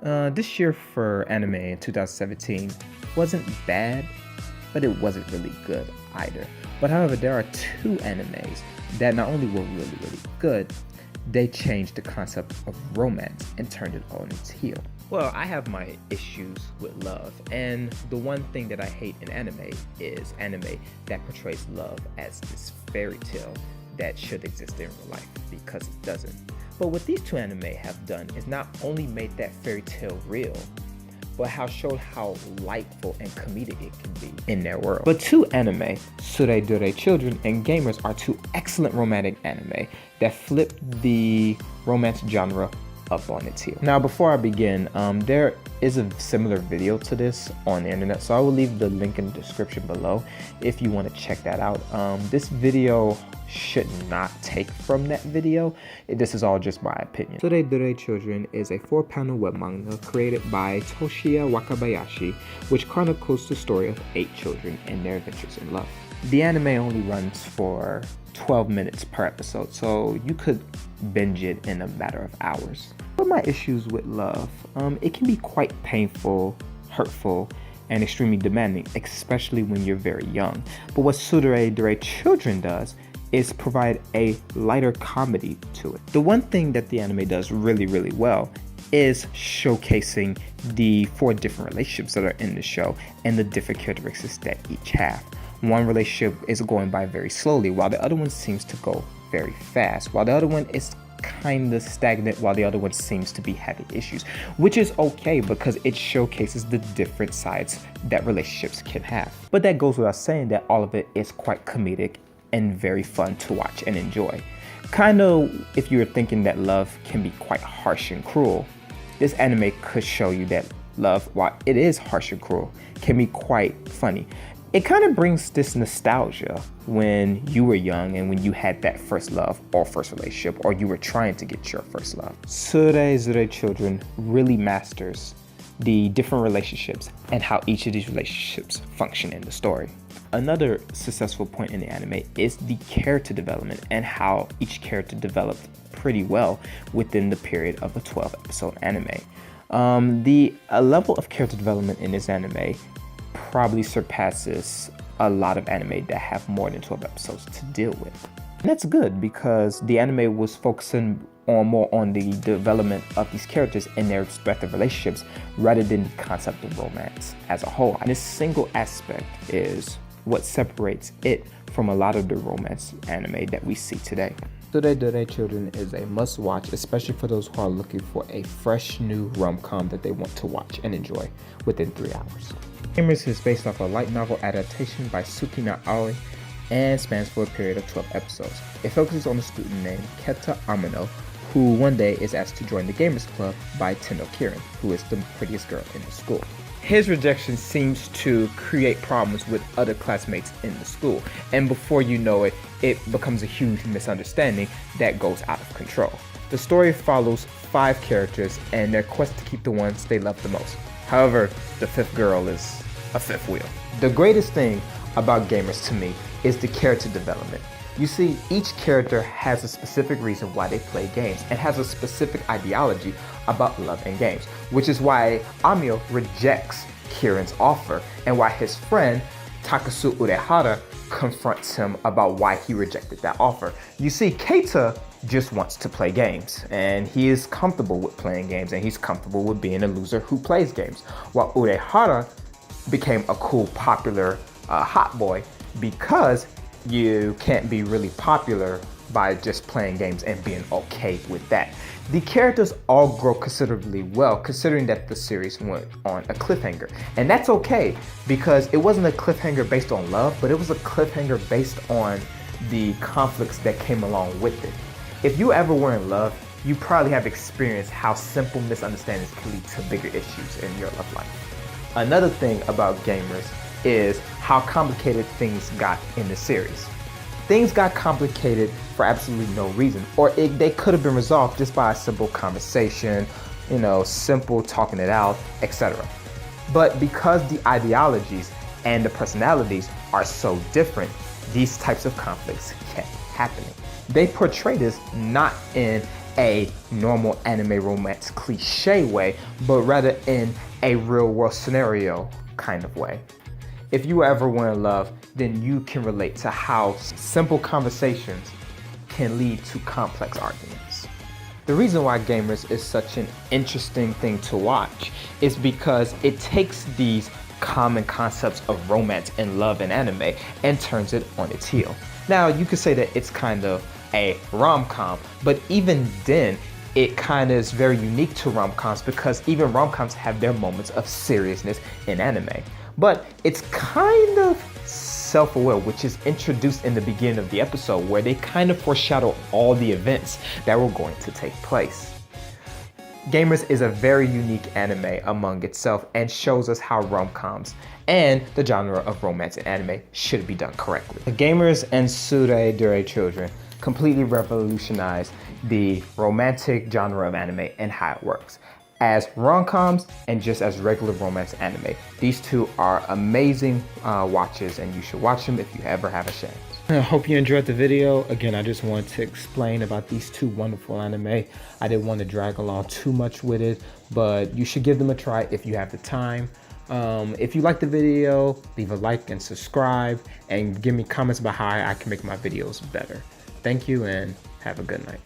This year for anime in 2017 wasn't bad, but it wasn't really good either. But however, there are two animes that not only were really good, they changed the concept of romance and turned it on its heel. Well, I have my issues with love, and the one thing that I hate in anime is anime that portrays love as this fairy tale that should exist in real life, because it doesn't. But what these two anime have done is not only made that fairy tale real, but showed how lightful and comedic it can be in their world. But two anime, Tsuredure Children and Gamers, are two excellent romantic anime that flip the romance genre up on its heel. Now, before I begin, there is a similar video to this on the internet, so I will leave the link in the description below if you want to check that out. This video should not take from that video. This is all just my opinion. Tsuredure Children is a 4-panel web manga created by Toshiya Wakabayashi, which chronicles the story of 8 children and their adventures in love. The anime only runs for 12 minutes per episode, so you could binge it in a matter of hours. But my issues with love, it can be quite painful, hurtful, and extremely demanding, especially when you're very young. But what Tsuredure Children does is provide a lighter comedy to it. The one thing that the anime does really well is showcasing the 4 different relationships that are in the show and the different characteristics that each have. One relationship is going by very slowly, while the other one seems to go very fast, while the other one is kind of stagnant, while the other one seems to be having issues, which is okay because it showcases the different sides that relationships can have. But that goes without saying that all of it is quite comedic and very fun to watch and enjoy. Kind of, if you were thinking that love can be quite harsh and cruel, this anime could show you that love, while it is harsh and cruel, can be quite funny. It kind of brings this nostalgia when you were young and when you had that first love or first relationship, or you were trying to get your first love. Tsuredure Children really masters the different relationships and how each of these relationships function in the story. Another successful point in the anime is the character development and how each character developed pretty well within the period of a 12-episode anime. The level of character development in this anime probably surpasses a lot of anime that have more than 12 episodes to deal with. And that's good because the anime was focusing more on the development of these characters and their respective relationships rather than the concept of romance as a whole. And this single aspect is what separates it from a lot of the romance anime that we see today. Tsuredure Children is a must-watch, especially for those who are looking for a fresh new rom-com that they want to watch and enjoy within 3 hours. Gamers is based off a light novel adaptation by Tsukina Aoi and spans for a period of 12 episodes. It focuses on a student named Keta Amino, who one day is asked to join the Gamers Club by Tendo Kirin, who is the prettiest girl in the school. His rejection seems to create problems with other classmates in the school, and before you know it, it becomes a huge misunderstanding that goes out of control. The story follows 5 characters and their quest to keep the ones they love the most. However, the 5th girl is a 5th wheel. The greatest thing about Gamers to me is the character development. You see, each character has a specific reason why they play games and has a specific ideology about love and games, which is why Amio rejects Kirin's offer and why his friend Takasu Urehara confronts him about why he rejected that offer. You see, Keita just wants to play games, and he is comfortable with playing games, and he's comfortable with being a loser who plays games, while Urehara became a cool, popular hot boy because you can't be really popular by just playing games and being okay with that. The characters all grow considerably well, considering that the series went on a cliffhanger. And that's okay, because it wasn't a cliffhanger based on love, but it was a cliffhanger based on the conflicts that came along with it. If you ever were in love, you probably have experienced how simple misunderstandings can lead to bigger issues in your love life. Another thing about Gamers is how complicated things got in the series. Things got complicated for absolutely no reason, or they could have been resolved just by a simple conversation, simple talking it out, etc. But because the ideologies and the personalities are so different, these types of conflicts kept happening. They portray this not in a normal anime romance cliche way, but rather in a real world scenario kind of way. If you ever were in love, then you can relate to how simple conversations can lead to complex arguments. The reason why Gamers is such an interesting thing to watch is because it takes these common concepts of romance and love in anime and turns it on its heel. Now, you could say that it's kind of a rom-com, but even then, it kind of is very unique to rom-coms because even rom-coms have their moments of seriousness in anime. But it's kind of self-aware, which is introduced in the beginning of the episode where they kind of foreshadow all the events that were going to take place. Gamers is a very unique anime among itself and shows us how rom-coms and the genre of romance in anime should be done correctly. The Gamers and Tsuredure children completely revolutionized the romantic genre of anime and how it works. As rom-coms and just as regular romance anime, these two are amazing watches and you should watch them if you ever have a chance. I hope you enjoyed the video. Again, I just wanted to explain about these two wonderful anime. I didn't want to drag along too much with it, but you should give them a try if you have the time. If you like the video, leave a like and subscribe and give me comments about how I can make my videos better. Thank you and have a good night.